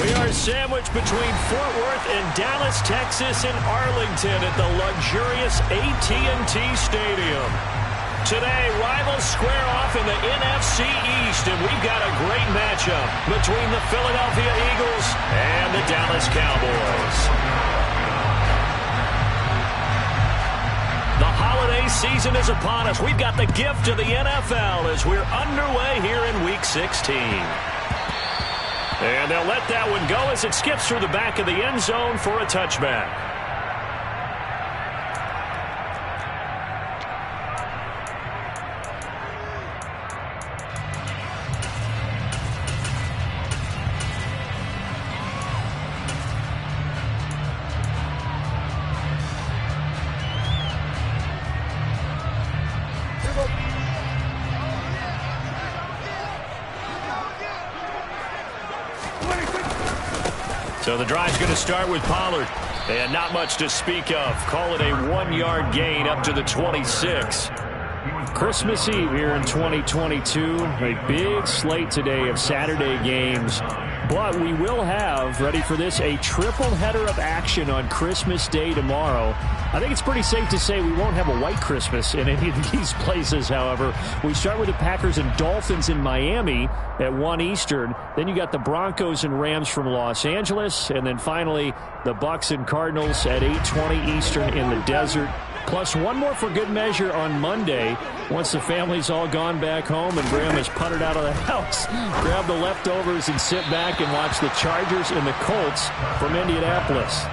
We are sandwiched between Fort Worth and Dallas, Texas, and Arlington at the luxurious AT&T Stadium. Today, rivals square off in the NFC East, and we've got a great matchup between the Philadelphia Eagles and the Dallas Cowboys. The holiday season is upon us. We've got the gift of the NFL as we're underway here in Week 16. And they'll let that one go as it skips through the back of the end zone for a touchback. So the drive's going to start with Pollard. And not much to speak of. Call it a 1-yard gain up to the 26. Christmas Eve here in 2022. A big slate today of Saturday games. But we will have, ready for this, a triple header of action on Christmas Day tomorrow. I think it's pretty safe to say we won't have a white Christmas in any of these places, however. We start with the Packers and Dolphins in Miami at 1 Eastern. Then you got the Broncos and Rams from Los Angeles. And then finally, the Bucs and Cardinals at 8:20 Eastern in the desert. Plus one more for good measure on Monday. Once the family's all gone back home and Graham has puttered out of the house, grab the leftovers and sit back and watch the Chargers and the Colts from Indianapolis.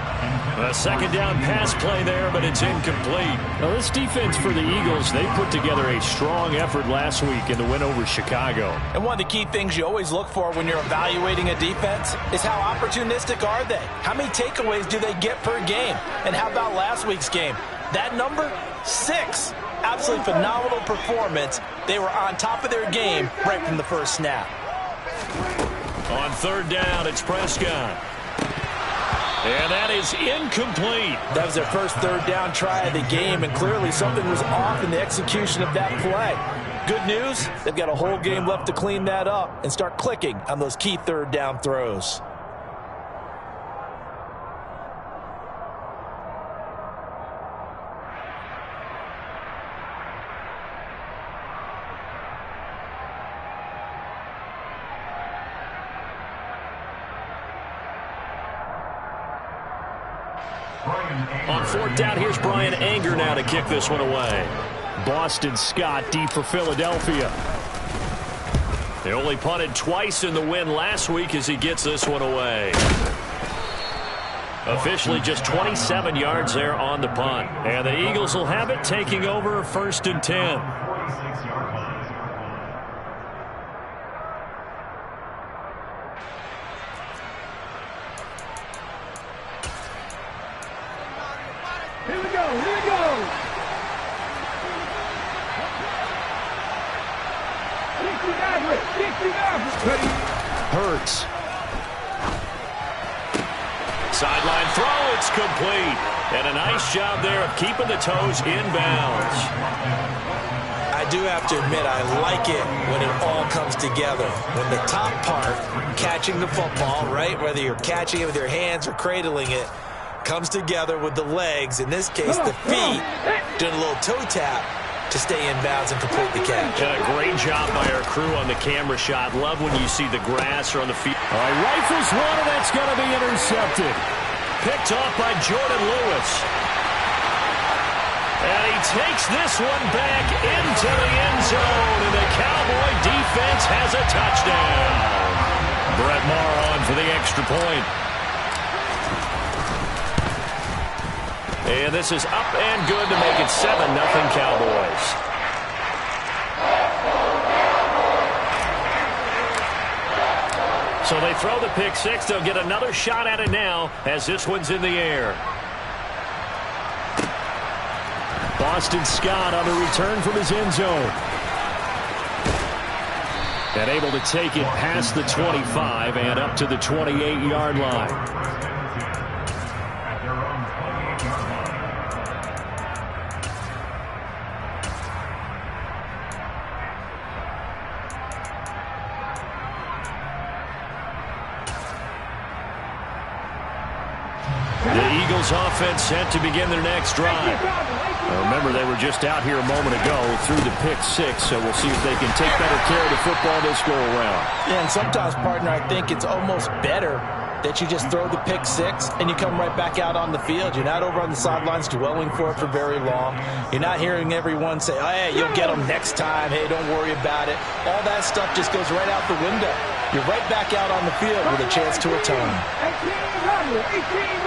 A second down pass play there, but it's incomplete. Now this defense for the Eagles, they put together a strong effort last week in the win over Chicago. And one of the key things you always look for when you're evaluating a defense is how opportunistic are they? How many takeaways do they get per game? And how about last week's game? That number, 6. Absolutely phenomenal performance. They were on top of their game right from the first snap. On third down, it's Prescott. And that is incomplete. That was their first third down try of the game, and clearly something was off in the execution of that play. Good news, they've got a whole game left to clean that up and start clicking on those key third down throws. On fourth down, here's Brian Anger now to kick this one away. Boston Scott deep for Philadelphia. They only punted twice in the win last week as he gets this one away. Officially just 27 yards there on the punt. And the Eagles will have it, taking over 1st and 10. Hurts. Sideline throw, it's complete. And a nice job there of keeping the toes inbounds. I do have to admit, I like it when it all comes together. When the top part, catching the football, right, whether you're catching it with your hands or cradling it, comes together with the legs, in this case the feet, doing a little toe tap to stay in bounds and complete the catch. And a great job by our crew on the camera shot. Love when you see the grass or on the field. All right, rifles one, and that's going to be intercepted. Picked off by Jordan Lewis. And he takes this one back into the end zone, and the Cowboy defense has a touchdown. Brett Maher on for the extra point. And this is up and good to make it 7-0 Cowboys. So they throw the pick six. They'll get another shot at it now as this one's in the air. Boston Scott on the return from his end zone. And able to take it past the 25 and up to the 28-yard line. The Eagles offense set to begin their next drive. Remember, they were just out here a moment ago through the pick six, so we'll see if they can take better care of the football this go-around. Yeah, and sometimes, partner, I think it's almost better that you just throw the pick six and you come right back out on the field. You're not over on the sidelines dwelling for it for very long. You're not hearing everyone say, oh, hey, you'll get them next time. Hey, don't worry about it. All that stuff just goes right out the window. You're right back out on the field with a chance to atone. 18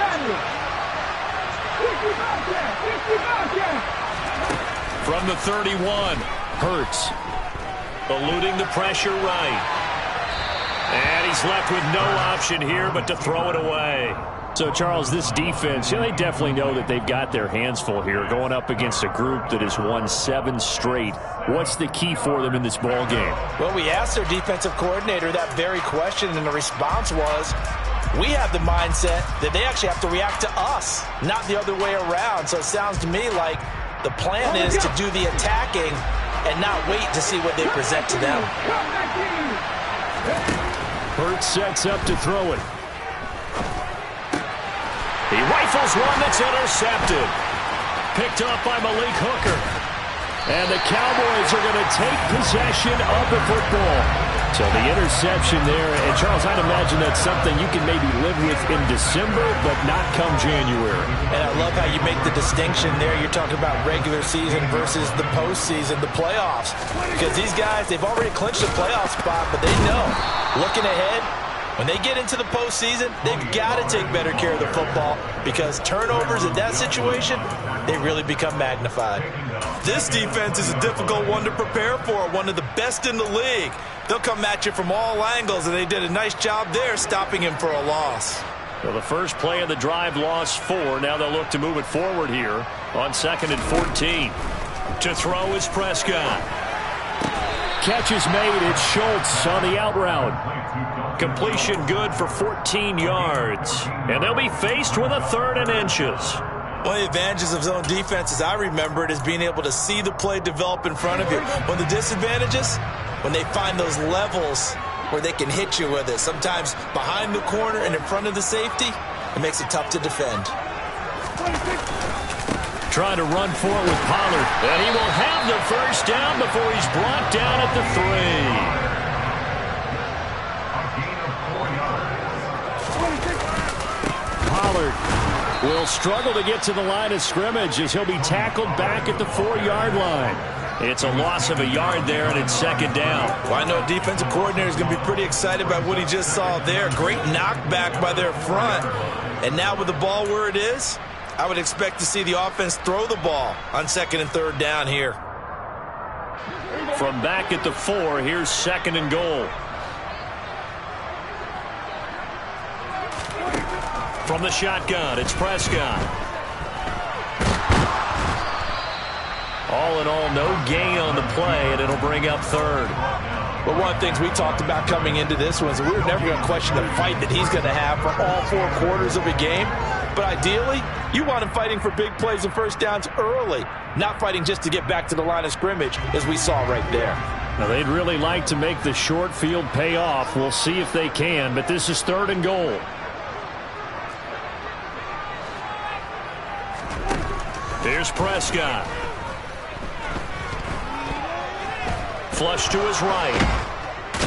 From the 31, Hurts eluding the pressure right. And he's left with no option here but to throw it away. So, Charles, this defense, they definitely know that they've got their hands full here going up against a group that has won 7 straight. What's the key for them in this ball game? Well, we asked their defensive coordinator that very question, and the response was, we have the mindset that they actually have to react to us, not the other way around. So it sounds to me like the plan is to do the attacking and not wait to see what they present to them. Hurts sets up to throw it. He rifles one that's intercepted. Picked up by Malik Hooker. And the Cowboys are going to take possession of the football. So the interception there, and Charles, I'd imagine that's something you can maybe live with in December, but not come January. And I love how you make the distinction there. You're talking about regular season versus the postseason, the playoffs. Because these guys, they've already clinched a playoff spot, but they know, looking ahead, when they get into the postseason, they've got to take better care of the football because turnovers in that situation, they really become magnified. This defense is a difficult one to prepare for, one of the best in the league. They'll come at you from all angles, and they did a nice job there stopping him for a loss. Well, the first play of the drive lost 4. Now they'll look to move it forward here on 2nd and 14. To throw is Prescott. Catch is made. It's Schultz on the out route. Completion good for 14 yards. And they'll be faced with a 3rd and inches. One of the advantages of zone defense, as I remember it, is being able to see the play develop in front of you. One of the disadvantages, when they find those levels where they can hit you with it, sometimes behind the corner and in front of the safety, it makes it tough to defend. Trying to run for it with Pollard. And he will have the first down before he's brought down at the 3. Pollard will struggle to get to the line of scrimmage as he'll be tackled back at the 4-yard line. It's a loss of a yard there, and it's 2nd down. Well, I know defensive coordinator is going to be pretty excited about what he just saw there. Great knockback by their front. And now with the ball where it is, I would expect to see the offense throw the ball on 2nd and 3rd down here. From back at the 4, here's 2nd and goal. From the shotgun, it's Prescott. All in all, no gain on the play, and it'll bring up 3rd. But one of the things we talked about coming into this was we were never going to question the fight that he's going to have for all 4 quarters of a game. But ideally, you want him fighting for big plays and first downs early, not fighting just to get back to the line of scrimmage, as we saw right there. Now, they'd really like to make the short field pay off. We'll see if they can, but this is 3rd and goal. Here's Prescott. Flush to his right.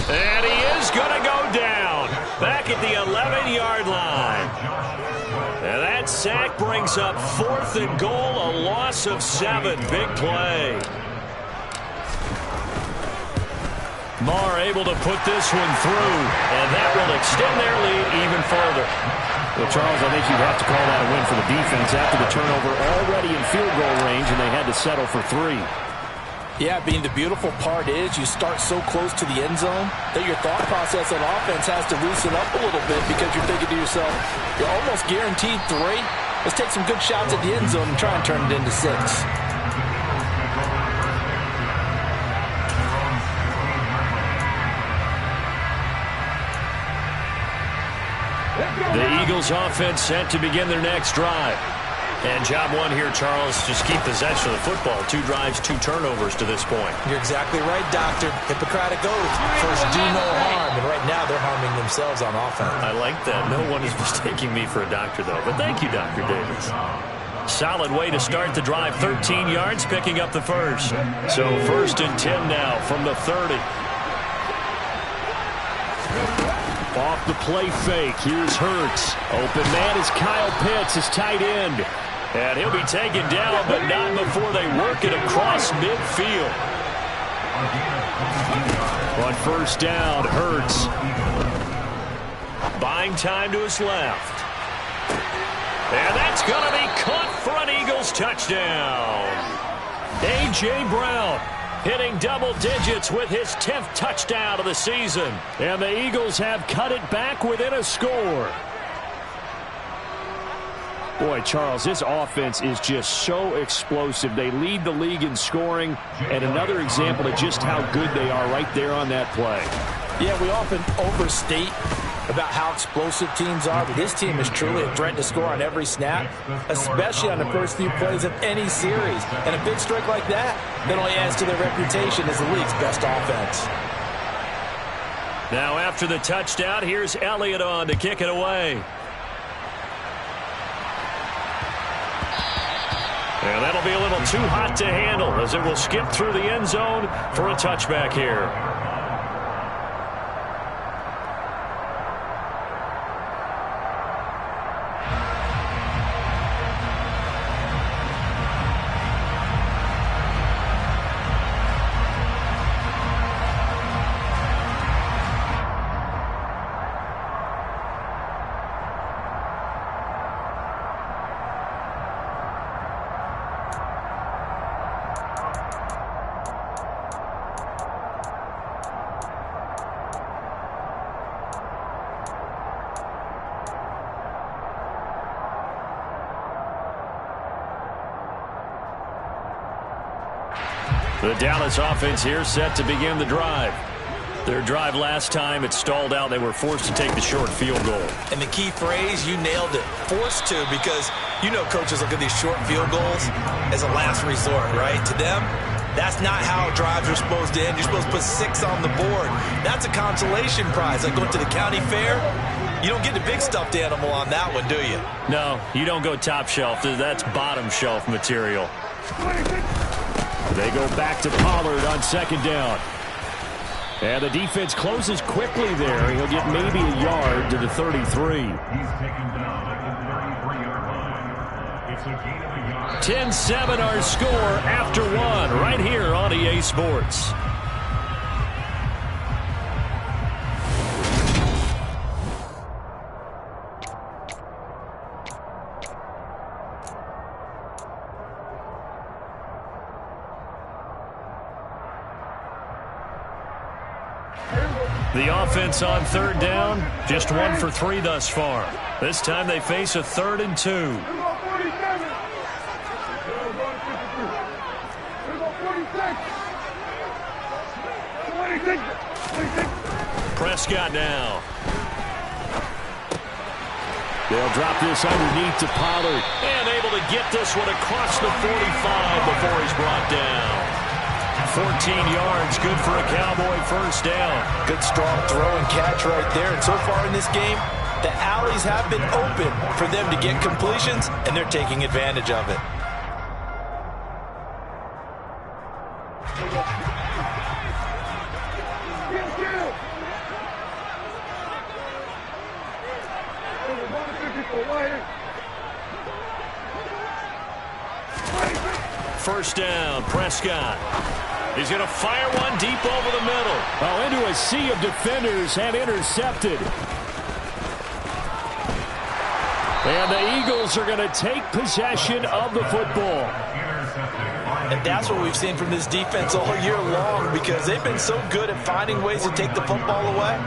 And he is going to go down. Back at the 11-yard line. And that sack brings up 4th and goal, a loss of 7. Big play. Marr able to put this one through, and that will extend their lead even further. Well, Charles, I think you'd have to call that a win for the defense after the turnover already in field goal range, and they had to settle for 3. Yeah, being the beautiful part is you start so close to the end zone that your thought process on offense has to loosen up a little bit because you're thinking to yourself, you're almost guaranteed 3. Let's take some good shots at the end zone and try and turn it into 6. The Eagles offense set to begin their next drive. And job one here, Charles, just keep possession of the football. 2 drives, 2 turnovers to this point. You're exactly right, Doctor. Hippocratic oath. First, do no harm. And right now, they're harming themselves on offense. I like that. No one is mistaking me for a doctor, though. But thank you, Dr. Davis. Solid way to start the drive. 13 yards, picking up the first. So 1st and 10 now from the 30. Off the play fake. Here's Hurts. Open man is Kyle Pitts, his tight end. And he'll be taken down, but not before they work it across midfield. On 1st down, Hurts. Buying time to his left. And that's going to be caught for an Eagles touchdown. A.J. Brown hitting double digits with his 10th touchdown of the season. And the Eagles have cut it back within a score. Boy, Charles, this offense is just so explosive. They lead the league in scoring, and another example of just how good they are right there on that play. Yeah, we often overstate about how explosive teams are, but this team is truly a threat to score on every snap, especially on the first few plays of any series. And a big strike like that only adds to their reputation as the league's best offense. Now after the touchdown, here's Elliott on to kick it away. And that'll be a little too hot to handle as it will skip through the end zone for a touchback here. The Dallas offense here set to begin the drive. Their drive last time, it stalled out. They were forced to take the short field goal. And the key phrase, you nailed it, forced to, because you know coaches look at these short field goals as a last resort, right? To them, that's not how drives are supposed to end. You're supposed to put 6 on the board. That's a consolation prize. Like going to the county fair, you don't get the big stuffed animal on that one, do you? No, you don't go top shelf. That's bottom shelf material. They go back to Pollard on 2nd down. And the defense closes quickly there. He'll get maybe a yard to the 33. He's taken down at the 33-yard line. It's a gain of a yard. 10-7 our score after 1 right here on EA Sports. The offense on 3rd down, just 1 for 3 thus far. This time they face a 3rd and 2. Prescott now. They'll drop this underneath to Pollard. And able to get this one across the 45 before he's brought down. 14 yards, good for a Cowboy 1st down. Good strong throw and catch right there. And so far in this game, the alleys have been open for them to get completions, and they're taking advantage of it. First down, Prescott. He's going to fire one deep over the middle. Oh, into a sea of defenders and intercepted. And the Eagles are going to take possession of the football. And that's what we've seen from this defense all year long, because they've been so good at finding ways to take the football away.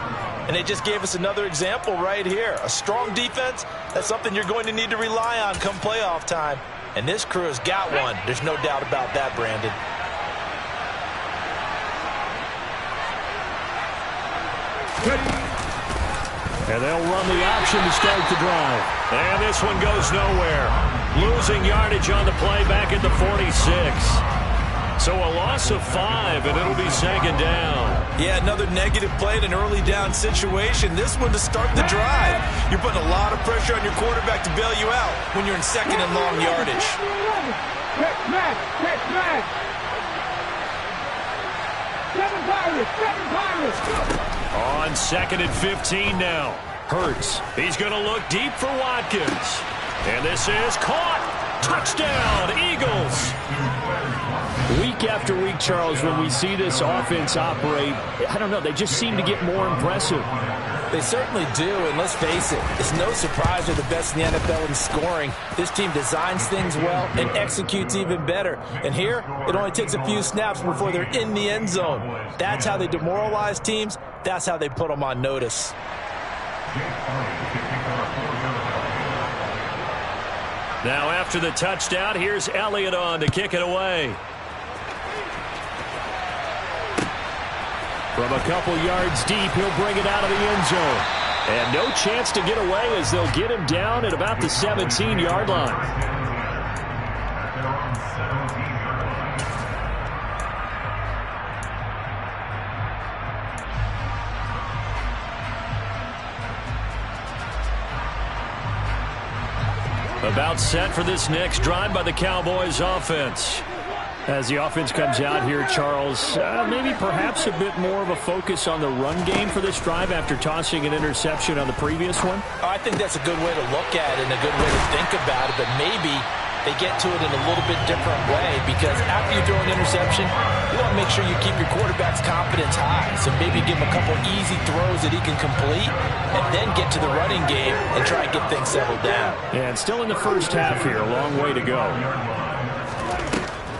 And they just gave us another example right here. A strong defense, that's something you're going to need to rely on come playoff time. And this crew has got one. There's no doubt about that, Brandon. And they'll run the option to start the drive. And this one goes nowhere. Losing yardage on the play back at the 46. So a loss of 5, and it'll be second down. Yeah, another negative play in an early down situation. This one to start the drive. You're putting a lot of pressure on your quarterback to bail you out when you're in second and long yardage. On second and 15 now. Hurts. He's going to look deep for Watkins. And this is caught. Touchdown, Eagles. Week after week, Charles, when we see this offense operate, I don't know, they just seem to get more impressive. They certainly do, and let's face it, it's no surprise they're the best in the NFL in scoring. This team designs things well and executes even better. And here, it only takes a few snaps before they're in the end zone. That's how they demoralize teams. That's how they put them on notice. Now after the touchdown, here's Elliott on to kick it away. From a couple yards deep, he'll bring it out of the end zone. And no chance to get away as they'll get him down at about the 17-yard line. About set for this next drive by the Cowboys offense. As the offense comes out here, Charles, maybe perhaps a bit more of a focus on the run game for this drive after tossing an interception on the previous one? I think that's a good way to look at it and a good way to think about it, but maybe they get to it in a little bit different way because after you throw an interception, you want to make sure you keep your quarterback's confidence high. So maybe give him a couple easy throws that he can complete and then get to the running game and try and get things settled down. And still in the first half here, a long way to go.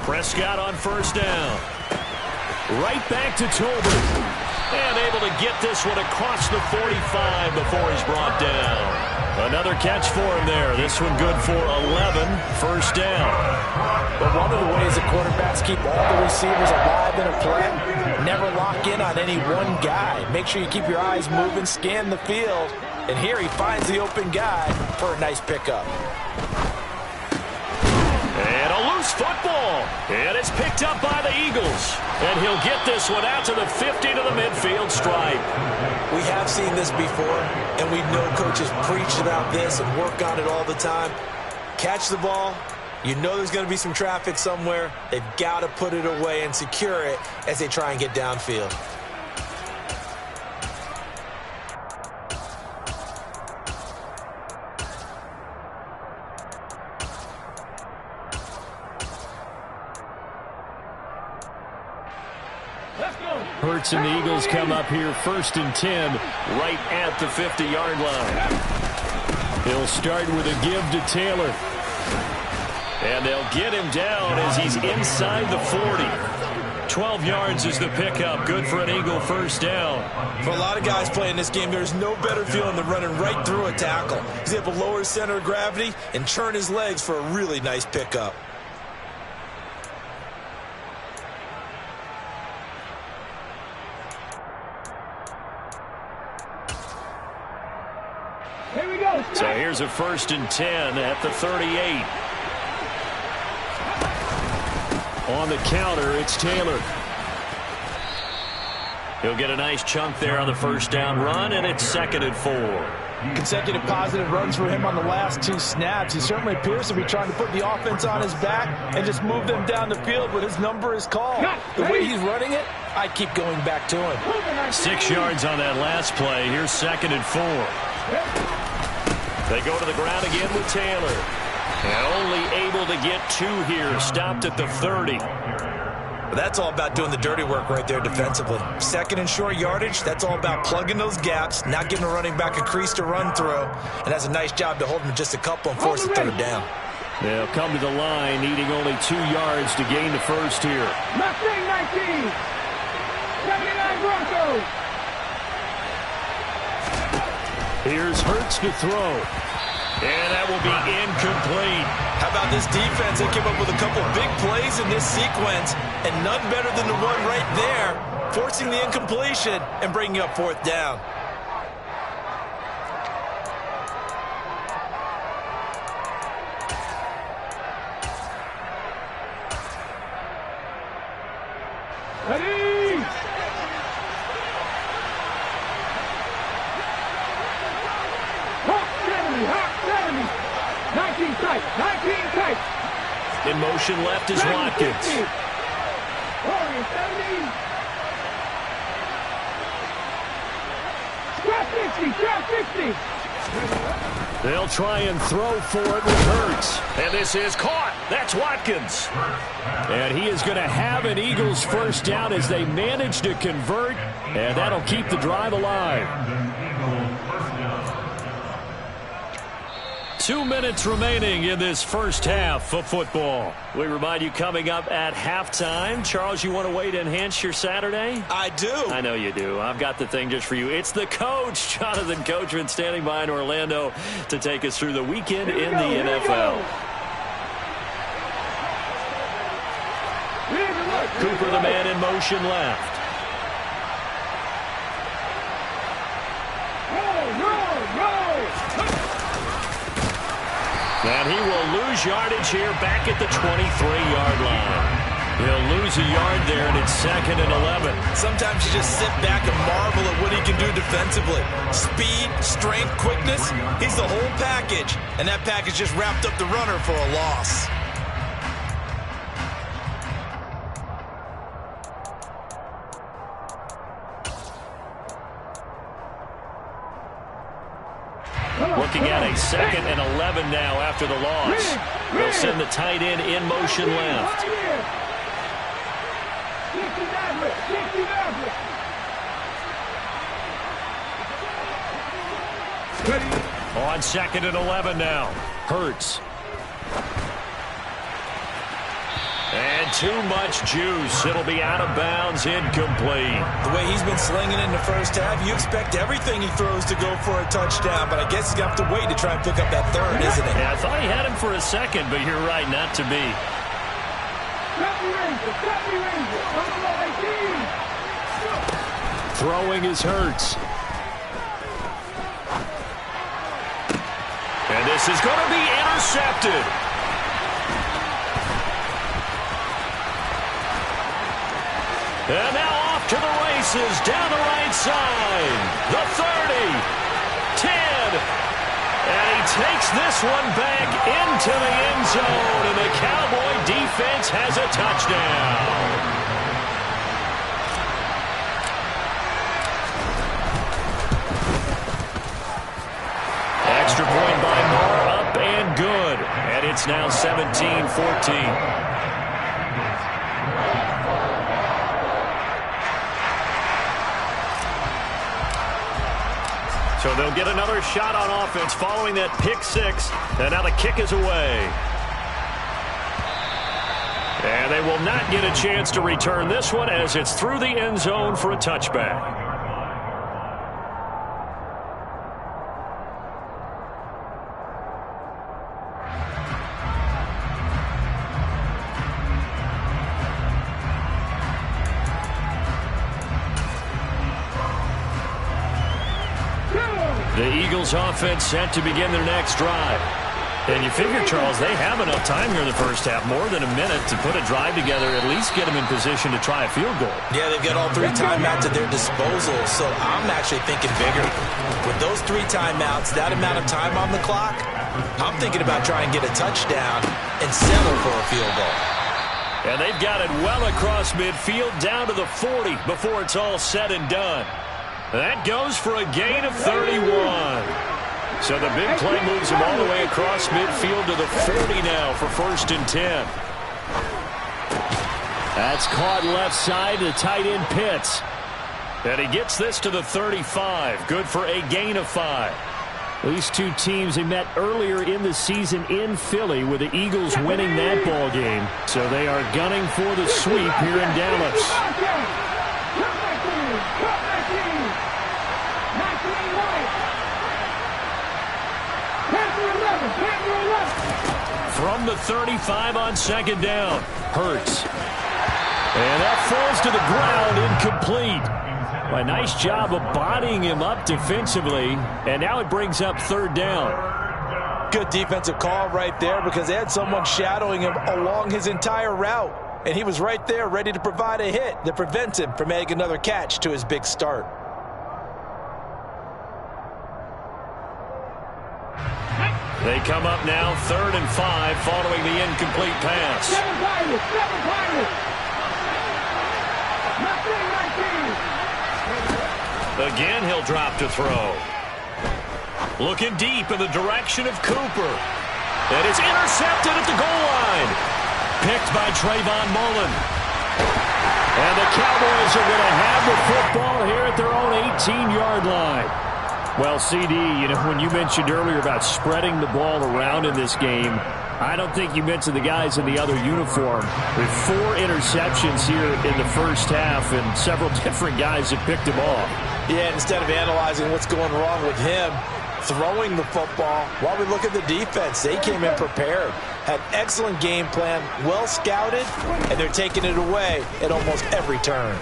Prescott on first down. Right back to Tolbert. And able to get this one across the 45 before he's brought down. Another catch for him there. This one good for 11. First down. But one of the ways that quarterbacks keep all the receivers alive in a play, never lock in on any one guy. Make sure you keep your eyes moving, scan the field. And here he finds the open guy for a nice pickup. And a loose football. And it's picked up by the Eagles. And he'll get this one out to the 50 to the midfield stripe. We have seen this before, and we know coaches preach about this and work on it all the time. Catch the ball. You know there's going to be some traffic somewhere. They've got to put it away and secure it as they try and get downfield. Hurts and the Eagles come up here first and 10 right at the 50-yard line. He'll start with a give to Taylor. And they'll get him down as he's inside the 40. 12 yards is the pickup. Good for an Eagle first down. For a lot of guys playing this game, there's no better feeling than running right through a tackle. He's able to lower his center of gravity and turn his legs for a really nice pickup. So here's a first and 10 at the 38. On the counter, it's Taylor. He'll get a nice chunk there on the first down run, and it's second and 4. Consecutive positive runs for him on the last 2 snaps. He certainly appears to be trying to put the offense on his back and just move them down the field when his number is called. The way he's running it, I keep going back to him. 6 yards on that last play. Here's second and 4. They go to the ground again with Taylor. And only able to get 2 here. Stopped at the 30. That's all about doing the dirty work right there defensively. Second and short yardage, that's all about plugging those gaps, not giving a running back a crease to run through, and has a nice job to hold him just a couple and force the third down. They'll come to the line, needing only 2 yards to gain the first here. Mustang 19, 79 Broncos. Here's Hurts to throw. And that will be incomplete. How about this defense? They came up with a couple big plays in this sequence, and none better than the one right there, forcing the incompletion and bringing up fourth down. tight. 19 tight. In motion left is Watkins. 70. 60. They'll try and throw for it with Hurts. And this is caught. That's Watkins. And he is going to have an Eagles first down as they manage to convert. And that'll keep the drive alive. 2 minutes remaining in this first half of football. We remind you coming up at halftime. Charles, you want a way to enhance your Saturday? I do. I know you do. I've got the thing just for you. It's the coach, Jonathan Coachman, standing by in Orlando to take us through the weekend in the NFL. Cooper, the man in motion left. And he will lose yardage here back at the 23-yard line. He'll lose a yard there, and it's 2nd and 11. Sometimes you just sit back and marvel at what he can do defensively. Speed, strength, quickness, he's the whole package. And that package just wrapped up the runner for a loss. Looking at a 2nd and 11 now after the loss. They'll send the tight end in motion left. On 2nd and 11 now. Hurts. And too much juice. It'll be out of bounds, incomplete. The way he's been slinging in the first half, you expect everything he throws to go for a touchdown, but I guess he's going to have to wait to try and pick up that third, isn't it? Yeah, I thought he had him for a second, but you're right, not to be. Throwing is Hurts. And this is going to be intercepted. And now off to the races down the right side. The 30, 10, and he takes this one back into the end zone, and the Cowboy defense has a touchdown. Extra point by Moore, up and good, and it's now 17-14. So they'll get another shot on offense following that pick six. And now the kick is away. And they will not get a chance to return this one as it's through the end zone for a touchback. The Eagles offense set to begin their next drive. And you figure, Charles, they have enough time here in the first half, more than a minute, to put a drive together, at least get them in position to try a field goal. Yeah, they've got all 3 timeouts at their disposal, so I'm actually thinking bigger. With those 3 timeouts, that amount of time on the clock, I'm thinking about trying to get a touchdown and settle for a field goal. And they've got it well across midfield, down to the 40 before it's all said and done. That goes for a gain of 31. So the big play moves him all the way across midfield to the 40 now for 1st and 10. That's caught left side to tight end Pitts. And he gets this to the 35. Good for a gain of 5. These two teams, they met earlier in the season in Philly with the Eagles winning that ball game. So they are gunning for the sweep here in Dallas. From the 35 on 2nd down. Hurts. And that falls to the ground, incomplete. A nice job of bodying him up defensively. And now it brings up 3rd down. Good defensive call right there because they had someone shadowing him along his entire route. And he was right there ready to provide a hit that prevents him from making another catch to his big start. They come up now 3rd and 5 following the incomplete pass. 7 Pirates, 7 Pirates. Again, he'll drop to throw. Looking deep in the direction of Cooper. And it's intercepted at the goal line. Picked by Trayvon Mullen. And the Cowboys are going to have the football here at their own 18-yard line. Well, CD, you know, when you mentioned earlier about spreading the ball around in this game, I don't think you mentioned the guys in the other uniform. With 4 interceptions here in the first half, and several different guys have picked them off. Yeah, instead of analyzing what's going wrong with him, throwing the football, while we look at the defense, they came in prepared, had excellent game plan, well scouted, and they're taking it away at almost every turn.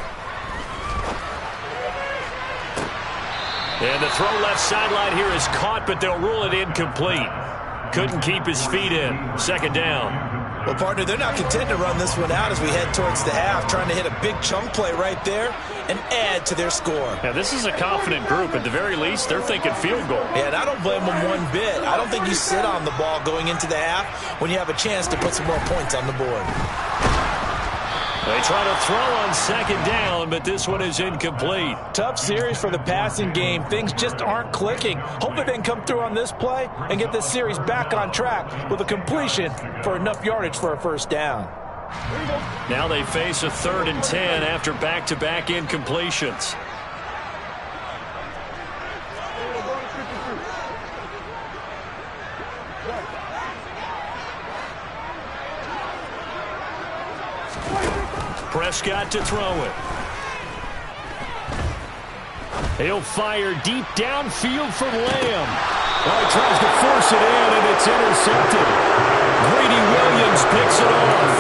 And the throw left sideline here is caught, but they'll rule it incomplete. Couldn't keep his feet in. 2nd down. Well, partner, they're not content to run this one out as we head towards the half, trying to hit a big chunk play right there and add to their score. Now, this is a confident group. At the very least, they're thinking field goal. Yeah, and I don't blame them one bit. I don't think you sit on the ball going into the half when you have a chance to put some more points on the board. They try to throw on 2nd down, but this one is incomplete. Tough series for the passing game. Things just aren't clicking. Hopefully they can come through on this play and get this series back on track with a completion for enough yardage for a 1st down. Now they face a 3rd and 10 after back-to-back incompletions. Prescott to throw it. He'll fire deep downfield for Lamb. Oh, he tries to force it in, and it's intercepted. Greedy Williams picks it off.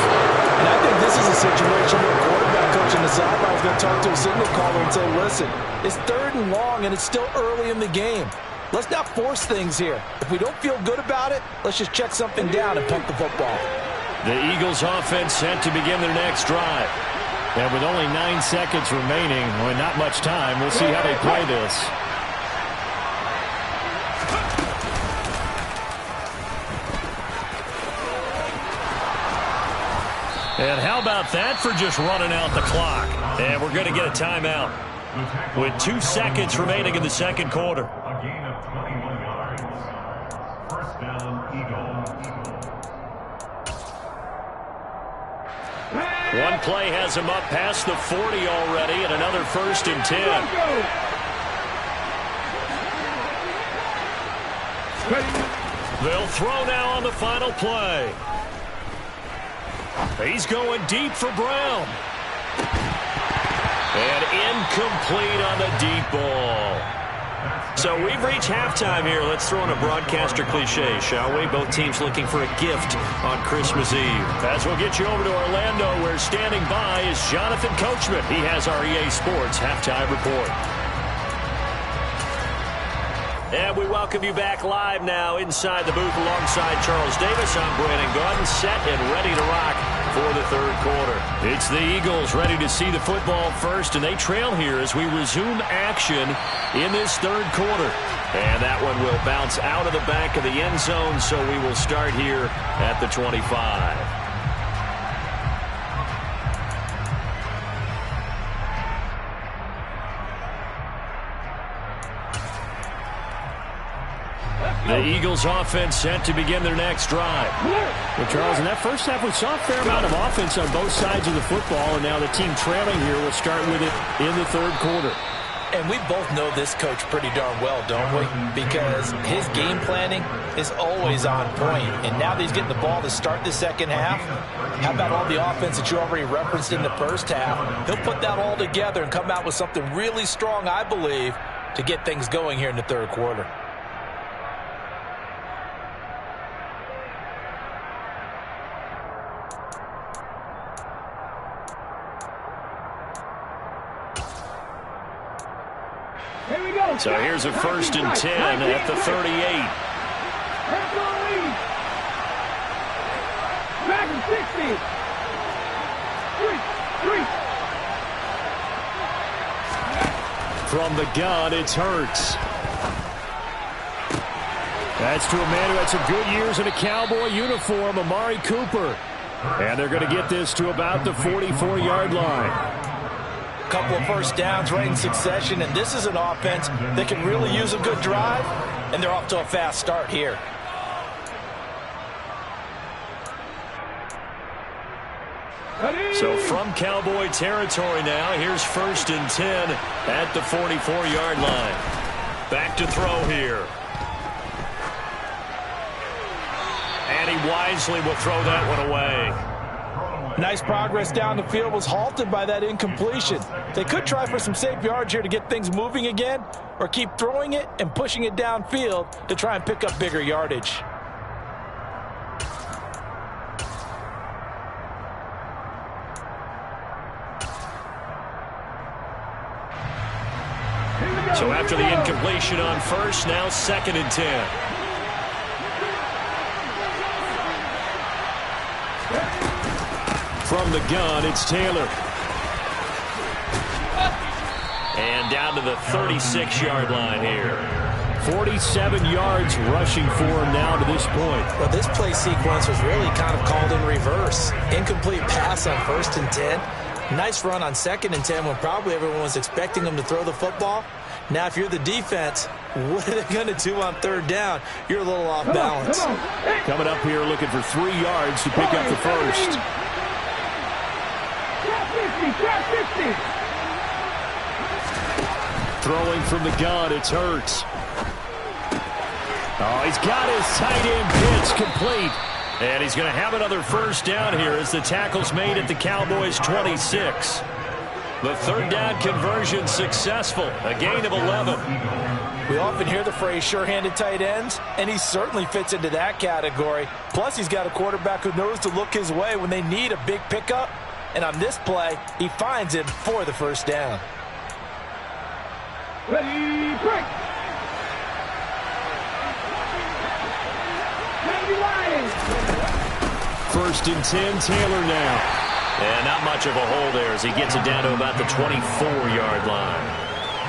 And I think this is a situation where a quarterback coach in the sideline is going to talk to a signal caller and say, listen, it's 3rd and long, and it's still early in the game. Let's not force things here. If we don't feel good about it, let's just check something down and punt the football. The Eagles offense set to begin their next drive. And with only 9 seconds remaining, well, not much time, we'll see how they play this. And how about that for just running out the clock? And we're going to get a timeout with 2 seconds remaining in the 2nd quarter. A gain of 21 yards. 1st down, Eagles. One play has him up past the 40 already, and another 1st and 10. They'll throw now on the final play. He's going deep for Brown. And incomplete on the deep ball. So we've reached halftime here. Let's throw in a broadcaster cliche, shall we? Both teams looking for a gift on Christmas Eve. As we'll get you over to Orlando, where standing by is Jonathan Coachman. He has our EA Sports halftime report. And we welcome you back live now inside the booth alongside Charles Davis. I'm Brandon Gordon, set and ready to rock for the 3rd quarter. It's the Eagles ready to see the football first, and they trail here as we resume action in this 3rd quarter. And that one will bounce out of the back of the end zone, so we will start here at the 25. The Eagles offense set to begin their next drive. Well, Charles, in that first half, we saw a fair amount of offense on both sides of the football, and now the team trailing here will start with it in the 3rd quarter. And we both know this coach pretty darn well, don't we? Because his game planning is always on point. And now that he's getting the ball to start the 2nd half, how about all the offense that you already referenced in the 1st half? He'll put that all together and come out with something really strong, I believe, to get things going here in the 3rd quarter. So here's a 1st and 10 at the 38. Back and 60. From the gun, it's Hurts. That's to a man who had some good years in a Cowboy uniform, Amari Cooper. And they're going to get this to about the 44-yard line. Couple of first downs right in succession, and this is an offense that can really use a good drive, and they're off to a fast start here. So from Cowboy territory now, here's 1st and 10 at the 44-yard line. Back to throw here. And he wisely will throw that one away. Nice progress down the field, was halted by that incompletion. They could try for some safe yards here to get things moving again, or keep throwing it and pushing it downfield to try and pick up bigger yardage. So after the incompletion on first, now 2nd and 10. From the gun, it's Taylor. And down to the 36-yard line here. 47 yards rushing for him now to this point. Well, this play sequence was really kind of called in reverse. Incomplete pass on 1st and 10. Nice run on 2nd and 10 when probably everyone was expecting him to throw the football. Now, if you're the defense, what are they going to do on 3rd down? You're a little off balance. Coming up here looking for 3 yards to pick up the first. Throwing from the gun, it's Hurts. Oh, he's got his tight end pitch complete. And he's going to have another first down here as the tackle's made at the Cowboys' 26. The 3rd down conversion successful. A gain of 11. We often hear the phrase sure-handed tight ends, and he certainly fits into that category. Plus, he's got a quarterback who knows to look his way when they need a big pickup. And on this play, he finds him for the first down. Ready, break. 1st and 10, Taylor now. And not much of a hole there as he gets it down to about the 24-yard line.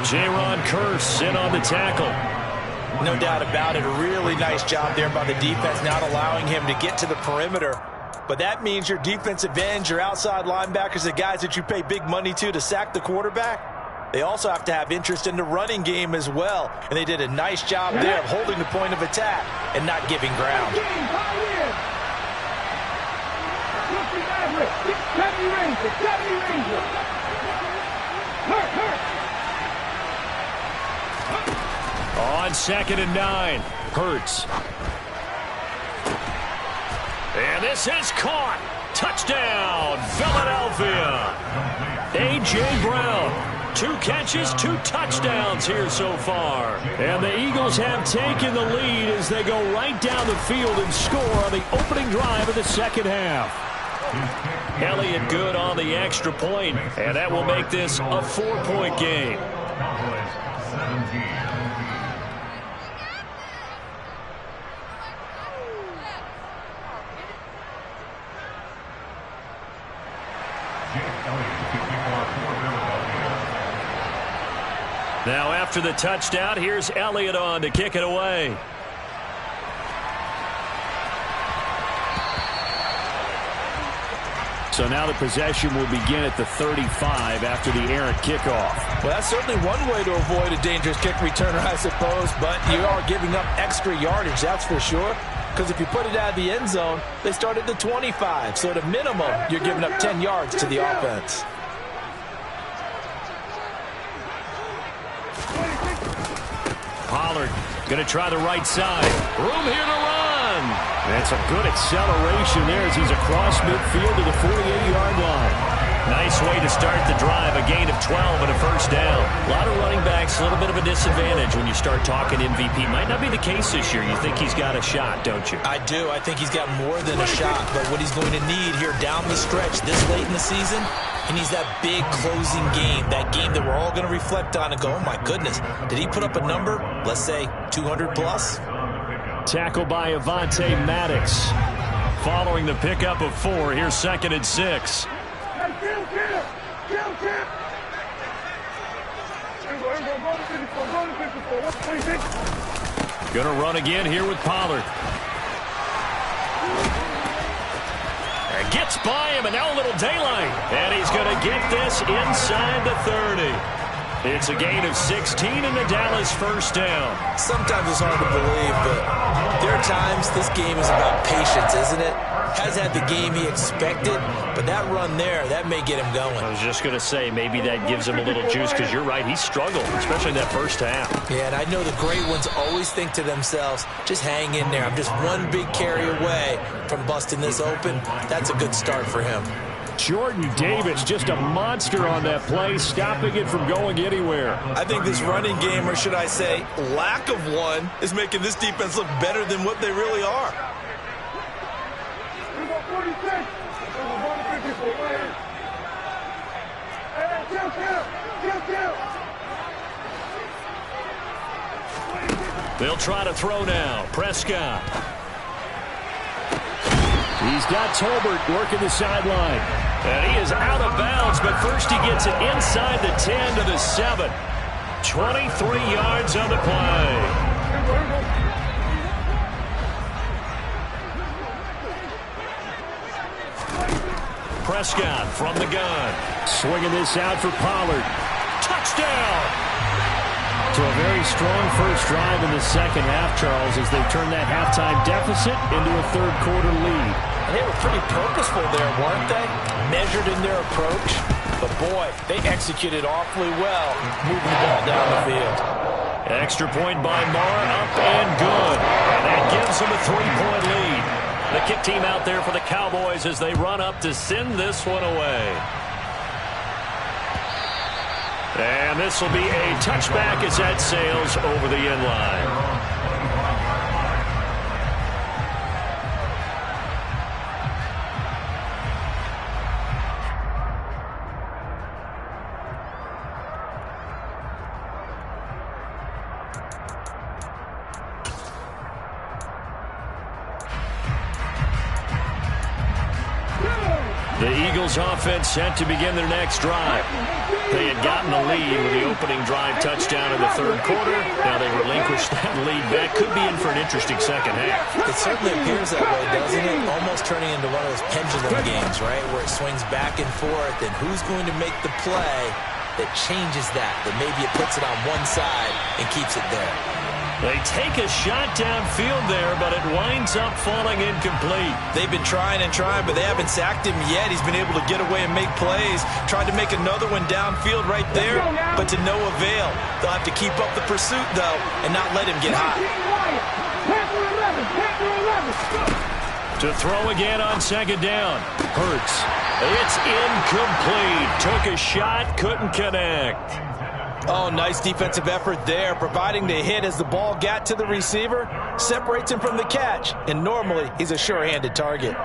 Jaron Kearse in on the tackle. No doubt about it. A really nice job there by the defense, not allowing him to get to the perimeter. But that means your defensive ends, your outside linebackers, the guys that you pay big money to sack the quarterback, they also have to have interest in the running game as well. And they did a nice job there of holding the point of attack and not giving ground. On 2nd and 9, Hurts. And this is caught. Touchdown, Philadelphia. A.J. Brown, 2 catches, 2 touchdowns here so far. And the Eagles have taken the lead as they go right down the field and score on the opening drive of the 2nd half. Elliott good on the extra point, and that will make this a 4-point game. Now after the touchdown, here's Elliott on to kick it away. So now the possession will begin at the 35 after the errant kickoff. Well, that's certainly one way to avoid a dangerous kick returner, I suppose, but you are giving up extra yardage, that's for sure. Because if you put it out of the end zone, they start at the 25. So at a minimum, you're giving up 10 yards to the offense. Pollard going to try the right side. Room here to run. That's a good acceleration there as he's across midfield to the 48-yard line. Nice way to start the drive. A gain of 12 and a first down. A lot of running backs, a little bit of a disadvantage when you start talking MVP. Might not be the case this year. You think he's got a shot, don't you? I do. I think he's got more than a shot. But what he's going to need here down the stretch this late in the season, he needs that big closing game. That game that we're all going to reflect on and go, oh, my goodness. Did he put up a number, let's say, 200 plus? Tackle by Avonte Maddox. Following the pickup of 4, here's 2nd and 6. Going to run again here with Pollard. And gets by him, and now a little daylight. And he's going to get this inside the 30. It's a gain of 16 and the Dallas first down. Sometimes it's hard to believe, but there are times this game is about patience, isn't it? Has had the game he expected, but that run there, that may get him going. I was just going to say, maybe that gives him a little juice, because you're right, he struggled, especially in that first half. Yeah, and I know the great ones always think to themselves, just hang in there. I'm just one big carry away from busting this open. That's a good start for him. Jordan Davis, just a monster on that play, stopping it from going anywhere. I think this running game, or should I say lack of one, is making this defense look better than what they really are. They'll try to throw now. Prescott. He's got Tolbert working the sideline. And he is out of bounds, but first he gets it inside the 10 to the 7. 23 yards on the play. Prescott from the gun. Swinging this out for Pollard. Touchdown! So a very strong first drive in the second half, Charles, as they turn that halftime deficit into a third-quarter lead. And they were pretty purposeful there, weren't they? Measured in their approach. But, boy, they executed awfully well, moving the ball down the field. Extra point by Marr, up and good. And that gives them a 3-point lead. The kick team out there for the Cowboys as they run up to send this one away. And this will be a touchback as that sails over the end line. The Eagles offense set to begin their next drive. They had gotten the lead with the opening drive touchdown in the third quarter. Now they relinquish that lead. That could be in for an interesting second half. It certainly appears that way, doesn't it? Almost turning into one of those pendulum games, right, where it swings back and forth, and who's going to make the play that changes that maybe it puts it on one side and keeps it there. They take a shot downfield there, but it winds up falling incomplete. They've been trying and trying, but they haven't sacked him yet. He's been able to get away and make plays. Tried to make another one downfield right there, but to no avail. They'll have to keep up the pursuit, though, and not let him get hot. To throw again on second down. Hurts. It's incomplete. Took a shot, couldn't connect. Oh, nice defensive effort there, providing the hit as the ball got to the receiver, separates him from the catch, and normally he's a sure-handed target.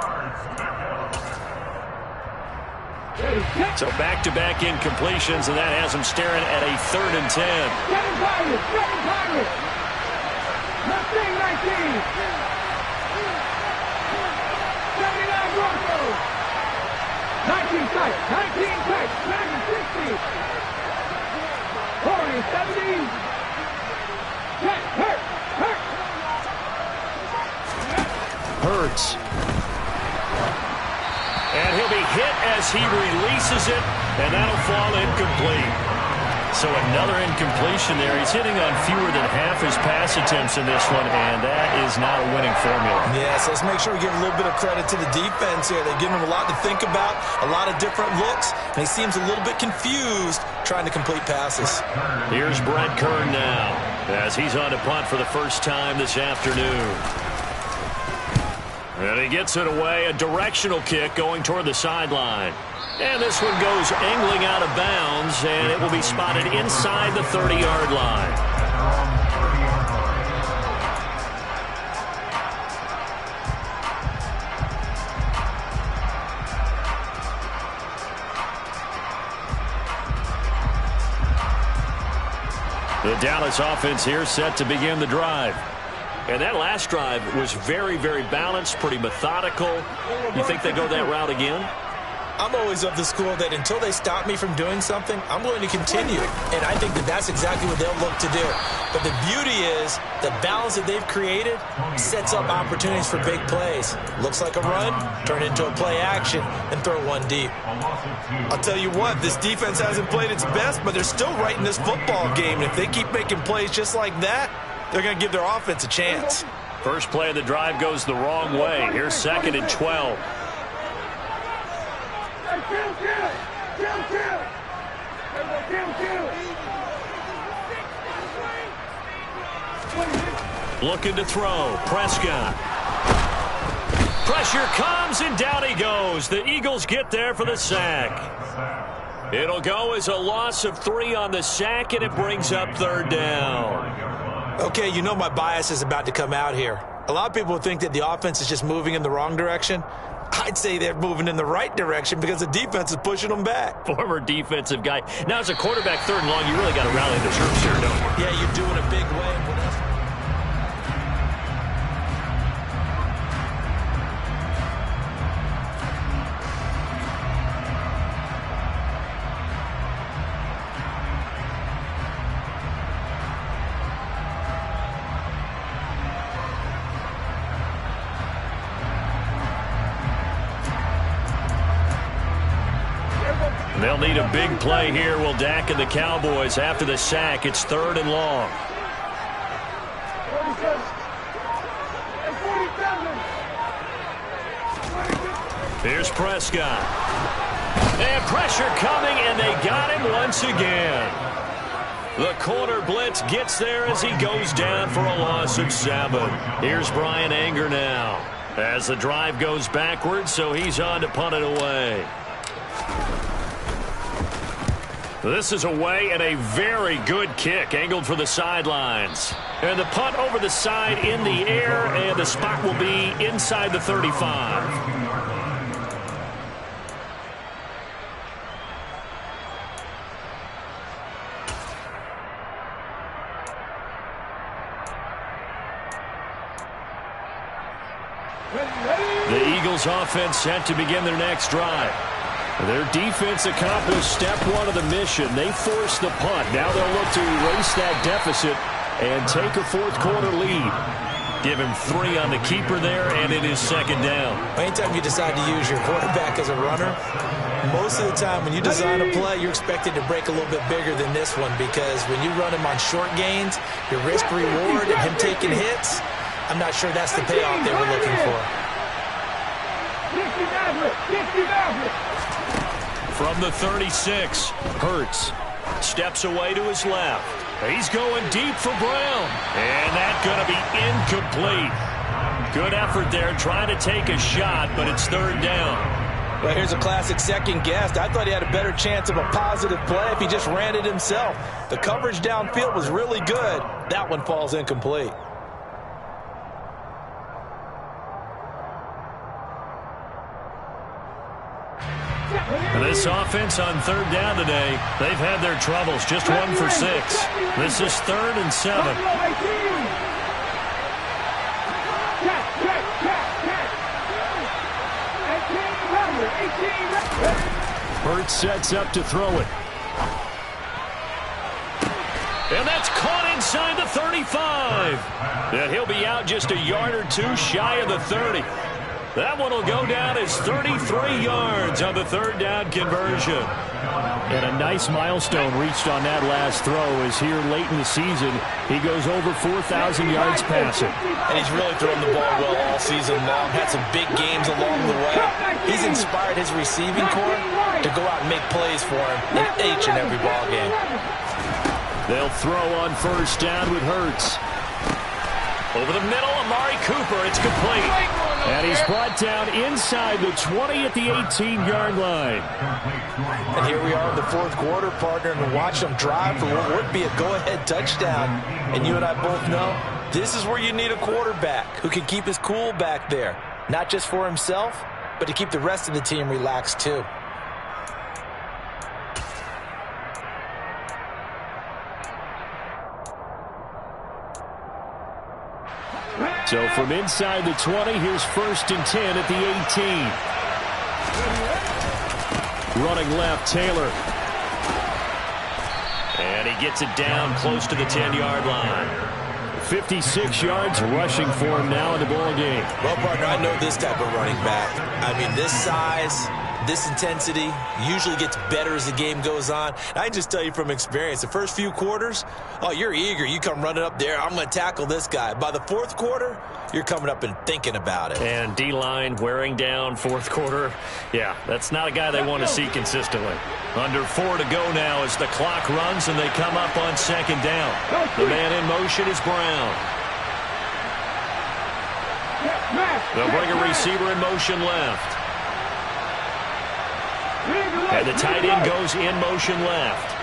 So back-to-back incompletions, and that has him staring at a 3rd and 10. 7 Pirates. 19. 79 Broncos. 19 tight. back and 60. 40, 70. Hurts. And he'll be hit as he releases it, and that'll fall incomplete. So another incompletion there. He's hitting on fewer than half his pass attempts in this one, and that is not a winning formula. Yes, let's make sure we give a little bit of credit to the defense here. They've given him a lot to think about, a lot of different looks, and he seems a little bit confused trying to complete passes. Here's Brett Kern now as he's on to punt for the first time this afternoon. And he gets it away, a directional kick going toward the sideline. And this one goes angling out of bounds, and it will be spotted inside the 30-yard line. The Dallas offense here set to begin the drive. And that last drive was very, very balanced, pretty methodical. You think they go that route again? I'm always of the school that until they stop me from doing something, I'm going to continue. And I think that that's exactly what they'll look to do. But the beauty is the balance that they've created sets up opportunities for big plays. Looks like a run, turn it into a play action, and throw one deep. I'll tell you what, this defense hasn't played its best, but they're still right in this football game. And if they keep making plays just like that, they're going to give their offense a chance. First play of the drive goes the wrong way. Here's 2nd and 12. Looking to throw. Prescott. Pressure comes, and down he goes. The Eagles get there for the sack. It'll go as a loss of 3 on the sack, and it brings up 3rd down. Okay, you know my bias is about to come out here. A lot of people think that the offense is just moving in the wrong direction. I'd say they're moving in the right direction because the defense is pushing them back. Former defensive guy. Now, as a quarterback, 3rd and long, you really got to rally the troops here, don't you? Yeah, you're doing a big way. They'll need a big play here. Will Dak and the Cowboys after the sack. It's 3rd and long. Here's Prescott. And pressure coming, and they got him once again. The corner blitz gets there as he goes down for a loss of 7. Here's Brian Anger now as the drive goes backwards, so he's on to punt it away. This is away, and a very good kick angled for the sidelines. And the punt over the side in the air, and the spot will be inside the 35. The Eagles offense set to begin their next drive. Their defense accomplished step 1 of the mission. They forced the punt. Now they'll look to erase that deficit and take a 4th quarter lead. Give him 3 on the keeper there, and it is 2nd down. Anytime you decide to use your quarterback as a runner, most of the time when you design a play, you're expected to break a little bit bigger than this one because when you run him on short gains, your risk-reward and him taking hits, I'm not sure that's the payoff they were looking for. From the 36, Hurts steps away to his left. He's going deep for Brown. And that's going to be incomplete. Good effort there trying to take a shot, but it's 3rd down. Well, here's a classic second guess. I thought he had a better chance of a positive play if he just ran it himself. The coverage downfield was really good. That one falls incomplete. This offense on 3rd down today, they've had their troubles. Just 1 for 6. This is 3rd and 7. Hurts sets up to throw it. And that's caught inside the 35. And he'll be out just a yard or 2 shy of the 30. That one will go down as 33 yards on the 3rd down conversion. And a nice milestone reached on that last throw as here late in the season, he goes over 4,000 yards passing. And he's really thrown the ball well all season long. Had some big games along the way. He's inspired his receiving corps to go out and make plays for him in each and every ball game. They'll throw on 1st down with Hurts. Over the middle, Amari Cooper. It's complete. And he's brought down inside the 20 at the 18-yard line. And here we are in the 4th quarter, partner, and watch them drive for what would be a go-ahead touchdown. And you and I both know this is where you need a quarterback who can keep his cool back there. Not just for himself, but to keep the rest of the team relaxed too. So from inside the 20, here's 1st and 10 at the 18. Running left, Taylor. And he gets it down close to the 10-yard line. 56 yards rushing for him now in the ball game. Well, partner, I know this type of running back. I mean, this size, this intensity usually gets better as the game goes on. And I can just tell you from experience, the first few quarters, oh, you're eager. You come running up there, I'm going to tackle this guy. By the fourth quarter, you're coming up and thinking about it. And D-line wearing down fourth quarter. Yeah, that's not a guy they want to see consistently. Under 4 to go now as the clock runs and they come up on second down. The man in motion is Brown. They'll bring a receiver in motion left. And the tight end goes in motion left.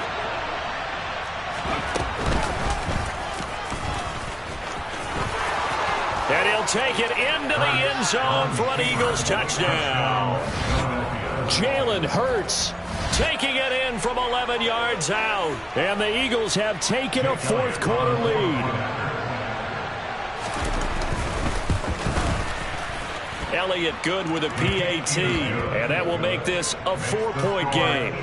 And he'll take it into the end zone for an Eagles touchdown. Jalen Hurts taking it in from 11 yards out. And the Eagles have taken a fourth quarter lead. Elliott good with a PAT. And that will make this a 4-point game.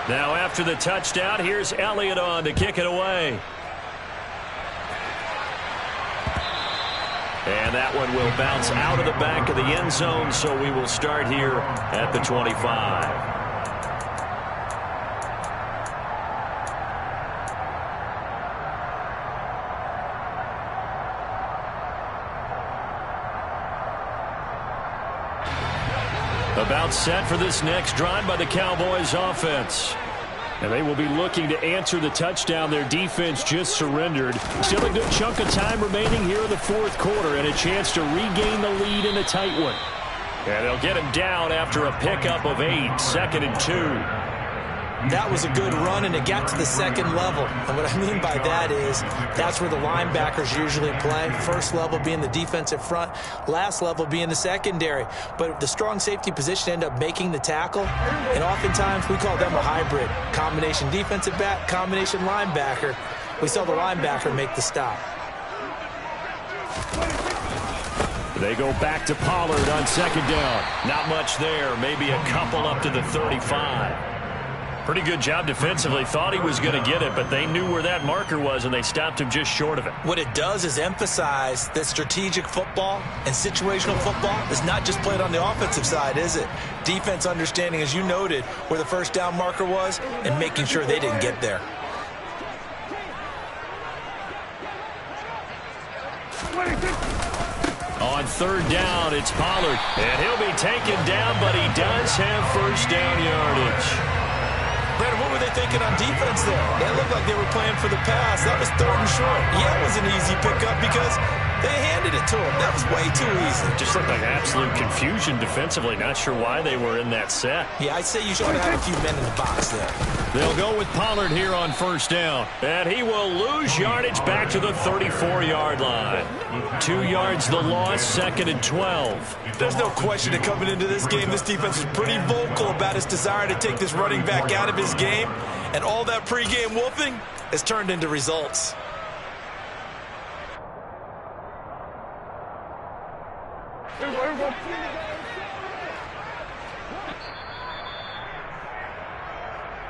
Now after the touchdown, here's Elliott on to kick it away. And that one will bounce out of the back of the end zone, so we will start here at the 25. About set for this next drive by the Cowboys offense. And they will be looking to answer the touchdown their defense just surrendered. Still a good chunk of time remaining here in the fourth quarter and a chance to regain the lead in a tight one. And they'll get him down after a pickup of 8, 2nd and 2. That was a good run, and it got to the second level. And what I mean by that is that's where the linebackers usually play. First level being the defensive front, last level being the secondary. But the strong safety position ended up making the tackle, and oftentimes we call them a hybrid. Combination defensive back, combination linebacker. We saw the linebacker make the stop. They go back to Pollard on second down. Not much there, maybe a couple up to the 35. Pretty good job defensively. Thought he was going to get it, but they knew where that marker was, and they stopped him just short of it. What it does is emphasize that strategic football and situational football is not just played on the offensive side, is it? Defense understanding, as you noted, where the first down marker was and making sure they didn't get there. On third down, it's Pollard. And he'll be taken down, but he does have first down yardage. Brandon, what were they thinking on defense there? They looked like they were playing for the pass. That was 3rd and short. Yeah, it was an easy pickup because they handed it to him. That was way too easy. Just looked like absolute confusion defensively. Not sure why they were in that set. Yeah, I'd say you should have a few men in the box there. They'll go with Pollard here on first down. And he will lose yardage back to the 34-yard line. 2 yards the loss, 2nd and 12. There's no question that coming into this game, this defense was pretty vocal about its desire to take this running back out of his game. And all that pregame wolfing has turned into results.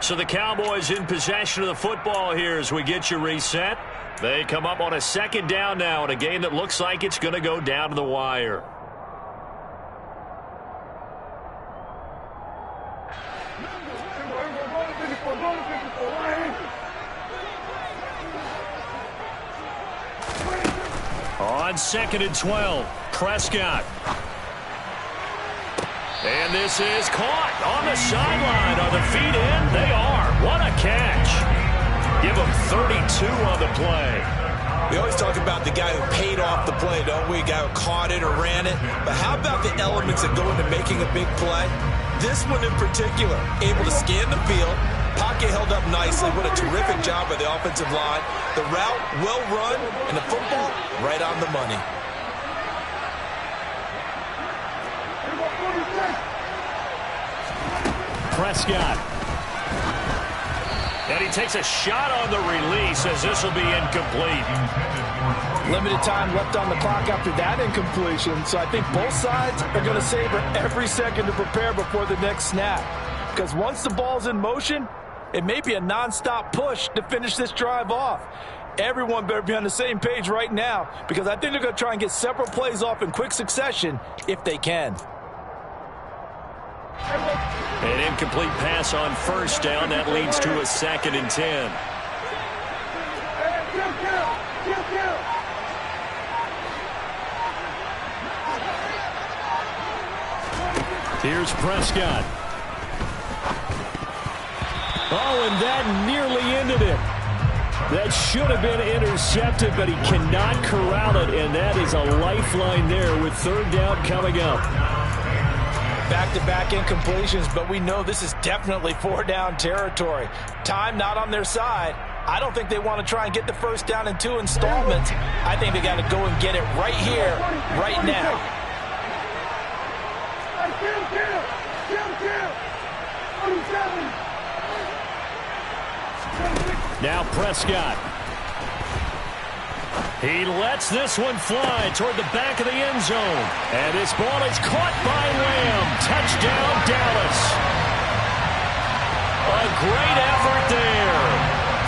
So the Cowboys in possession of the football here as we get you reset. They come up on a second down now in a game that looks like it's going to go down to the wire. On 2nd and 12, Prescott. And this is caught on the sideline. Are the feet in? They are. What a catch. Give him 32 on the play. We always talk about the guy who paid off the play, don't we? A guy who caught it or ran it. But how about the elements that go into making a big play? This one in particular, able to scan the field. Pocket held up nicely. What a terrific job by the offensive line. The route, well run, and the football, right on the money. Prescott. And he takes a shot on the release as this will be incomplete. Limited time left on the clock after that incompletion, so I think both sides are going to savor every second to prepare before the next snap. Because once the ball's in motion, it may be a nonstop push to finish this drive off. Everyone better be on the same page right now, because I think they're going to try and get several plays off in quick succession if they can. An incomplete pass on first down. That leads to a 2nd and 10. Here's Prescott. Oh, and that nearly ended it. That should have been intercepted, but he cannot corral it, and that is a lifeline there with 3rd down coming up. Back-to-back incompletions, but we know this is definitely 4-down territory. Time not on their side. I don't think they want to try and get the first down in 2 installments. I think they got to go and get it right here, right now. Now Prescott. He lets this one fly toward the back of the end zone. And this ball is caught by Lamb. Touchdown, Dallas. A great effort there.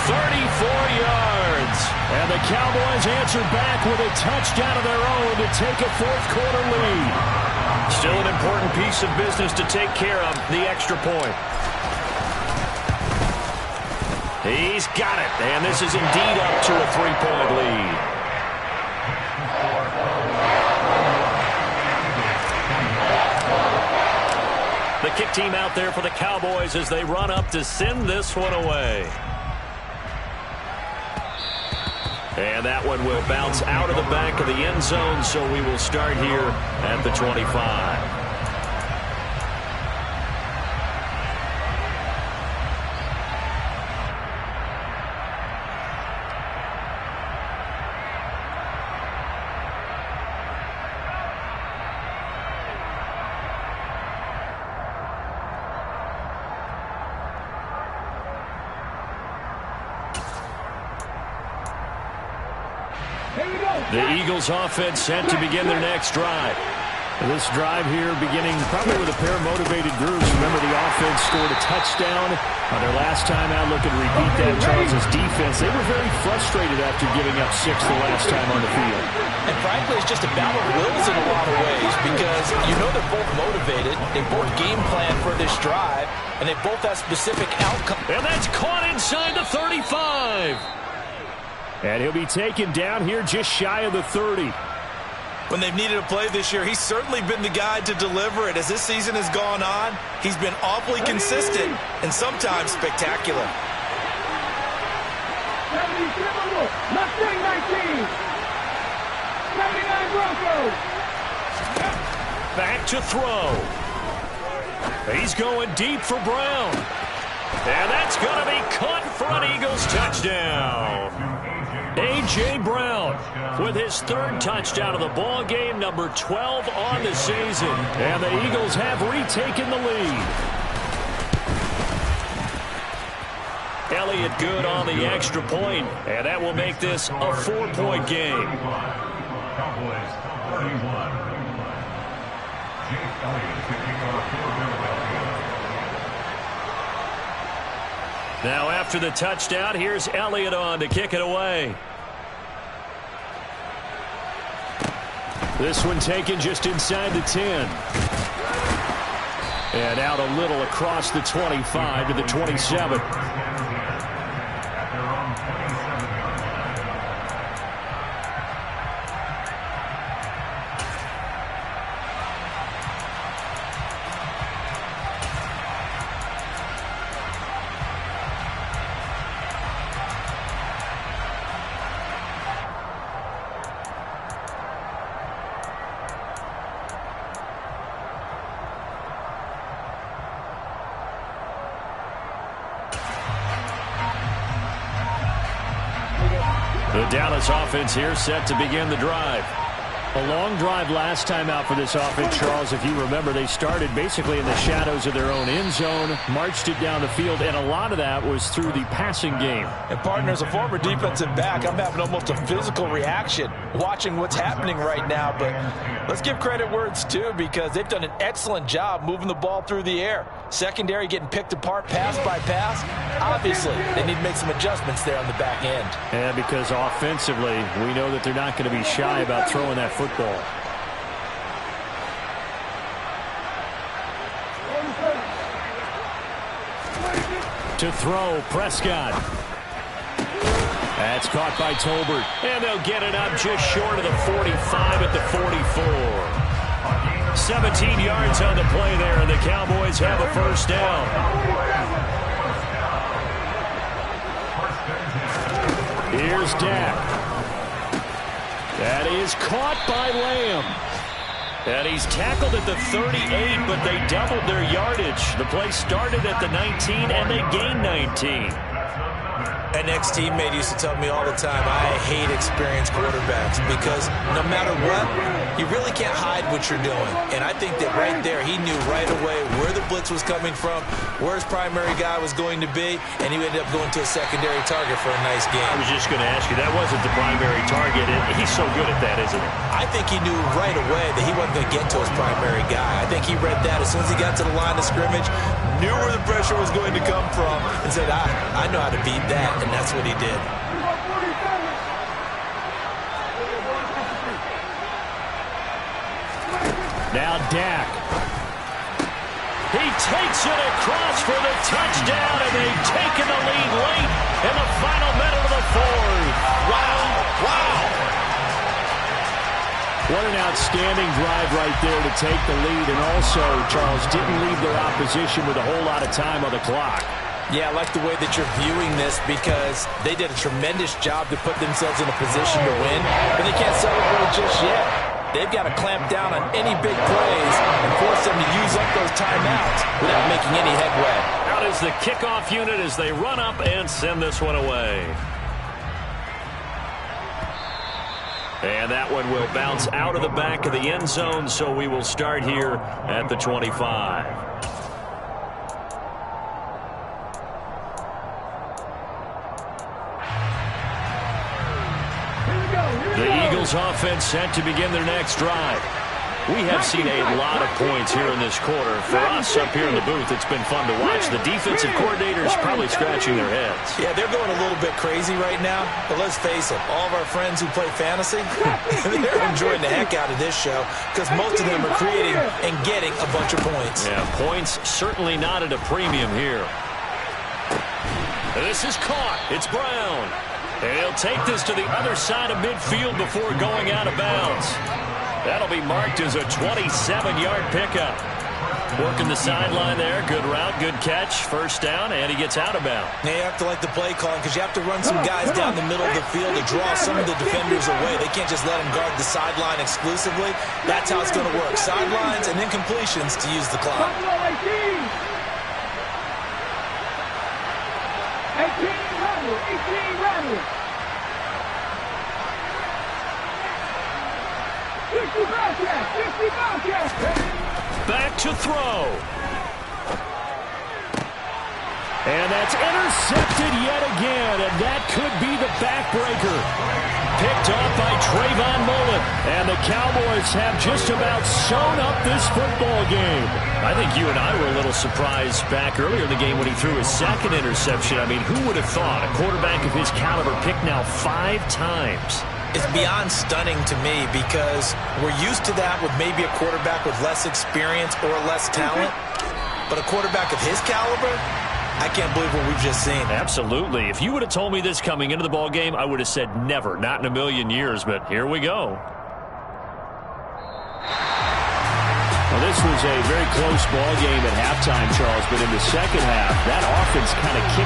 34 yards. And the Cowboys answer back with a touchdown of their own to take a 4th quarter lead. Still an important piece of business to take care of, the extra point. He's got it, and this is indeed up to a 3-point lead. The kick team out there for the Cowboys as they run up to send this one away. And that one will bounce out of the back of the end zone, so we will start here at the 25. The Eagles offense set to begin their next drive. This drive here beginning probably with a pair of motivated groups. Remember, the offense scored a touchdown on their last time out. Looking to repeat that. Charles' defense, they were very frustrated after giving up 6 the last time on the field. And frankly, it's just a battle of wills in a lot of ways, because you know they're both motivated. They both game plan for this drive, and they both have specific outcomes. And that's caught inside the 35. And he'll be taken down here just shy of the 30. When they've needed a play this year, he's certainly been the guy to deliver it. As this season has gone on, he's been awfully consistent and sometimes spectacular. Back to throw. He's going deep for Brown. And that's going to be caught for an Eagles touchdown. A.J. Brown with his 3rd touchdown of the ball game, number 12 on the season. And the Eagles have retaken the lead. Elliott good on the extra point, and that will make this a 4-point game. Cowboys 31. Jake Elliott to kick off Philadelphia. Now after the touchdown, here's Elliott on to kick it away. This one taken just inside the 10. And out a little across the 25 to the 27. The Dallas offense here set to begin the drive. A long drive last time out for this offense, Charles. If you remember, they started basically in the shadows of their own end zone, marched it down the field, and a lot of that was through the passing game. And, partner, as a former defensive back, I'm having almost a physical reaction watching what's happening right now. But let's give credit where it's due, because they've done an excellent job moving the ball through the air. Secondary getting picked apart pass by pass. Obviously, they need to make some adjustments there on the back end. And because offensively, we know that they're not going to be shy about throwing that football. To throw, Prescott. That's caught by Tolbert. And they'll get it up just short of the 45 at the 44. 17 yards on the play there, and the Cowboys have a first down. Here's Dak. That is caught by Lamb. And he's tackled at the 38, but they doubled their yardage. The play started at the 19, and they gained 19. An ex-teammate used to tell me all the time, I hate experienced quarterbacks, because no matter what, you really can't hide what you're doing. And I think that right there, he knew right away where the blitz was coming from, where his primary guy was going to be, and he ended up going to a secondary target for a nice game. I was just going to ask you, that wasn't the primary target, and he's so good at that, isn't he? I think he knew right away that he wasn't going to get to his primary guy. I think he read that as soon as he got to the line of scrimmage, knew where the pressure was going to come from, and said, I know how to beat that, and that's what he did. Now Dak. He takes it across for the touchdown, and they've taken the lead late in the final minute of the fourth. Wow. What an outstanding drive right there to take the lead, and also, Charles, didn't leave their opposition with a whole lot of time on the clock. Yeah, I like the way that you're viewing this, because they did a tremendous job to put themselves in a position to win, but they can't celebrate just yet. They've got to clamp down on any big plays and force them to use up those timeouts without making any headway. Out is the kickoff unit as they run up and send this one away. And that one will bounce out of the back of the end zone, so we will start here at the 25. The Eagles offense set to begin their next drive. We have seen a lot of points here in this quarter. For us up here in the booth, it's been fun to watch. The defensive coordinators probably scratching their heads. Yeah, they're going a little bit crazy right now, but let's face it, all of our friends who play fantasy, they're enjoying the heck out of this show, because most of them are creating and getting a bunch of points. Yeah, points certainly not at a premium here. This is caught. It's Brown. And he'll take this to the other side of midfield before going out of bounds. That'll be marked as a 27-yard pickup. Working the sideline there. Good route, good catch. First down, and he gets out of bounds. Now you have to like the play calling, because you have to run some guys down the middle of the field to draw some of the defenders away. They can't just let them guard the sideline exclusively. That's how it's going to work. Sidelines and then completions to use the clock. 18 Rebels. 60 Bobcats. Back to throw. And that's intercepted yet again, and that could be the backbreaker. Picked off by Trayvon Mullen, and the Cowboys have just about sewn up this football game. I think you and I were a little surprised back earlier in the game when he threw his second interception. I mean, who would have thought a quarterback of his caliber picked now 5 times? It's beyond stunning to me, because we're used to that with maybe a quarterback with less experience or less talent. But a quarterback of his caliber, I can't believe what we've just seen. Absolutely. If you would have told me this coming into the ball game, I would have said never, not in a million years, but here we go. Well, this was a very close ball game at halftime, Charles, but in the second half, that offense kind of kicked